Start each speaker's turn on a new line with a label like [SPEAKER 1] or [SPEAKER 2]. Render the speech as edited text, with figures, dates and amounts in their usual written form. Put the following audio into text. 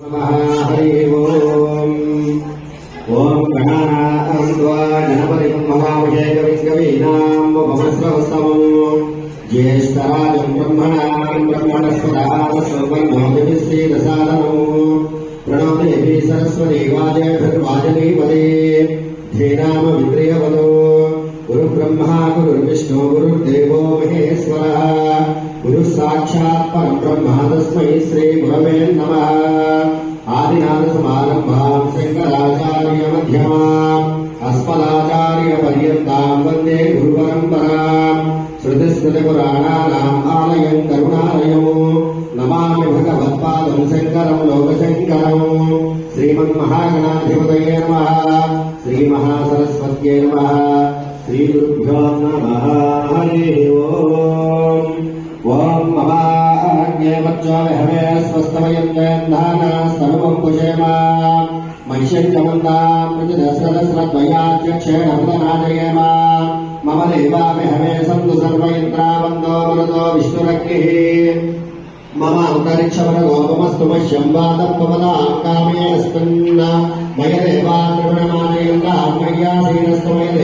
[SPEAKER 1] हरि ओम ओम गणानां त्वा गणपतिं महाविजयकविकवीनामुपमस्रवस्तमं ज्येष्ठराजं ब्रह्मणां ब्रह्मणस्पदाः सर्वज्ञोतिश्रीदसादनम् प्रणो देवी सरस्वती वाजयभृर्वाजनीपदे धेनामविक्रियवदो गुरुब्रह्मा गुरुर्विष्णु गुरुर्देवो महेश्वरः गुरुः साक्षात् परं ब्रह्म तस्मै श्रीगुरवे नमः। आदिनाथसमारम्भां शङ्कराचार्यमध्यमाम् अस्मदाचार्यपर्यन्तां वन्दे गुरुपरम्पराम् श्रुतिस्मृतिपुराणानाम् आलयं करुणालयं नमामि भगवत्पादं शङ्करं लोकशङ्करं। श्रीमन्महागणाधिपतये नमः। श्रीमहासरस्वत्यै नमः। श्रीगुरुभ्यो नमः। हरि ओम्। ओम ममाज्ञेवच्चोहवे स्वस्तमयन्दानास्तनुवं कुशेम महिषञ्चमन्दां प्रजदस्रदस्रद्वयाध्यक्षेण हृदनाजयेम मम देवामिहवे सन्तु सर्वयन्त्रावन्दो मरुतो विष्णुरग्निः मम अन्तरिक्षवरगोपमस्तु मह्यं वादं पवदां कामेऽस्मिन् मय देवा त्रिगुणमानयन्तां मय्यासीनस्तु मय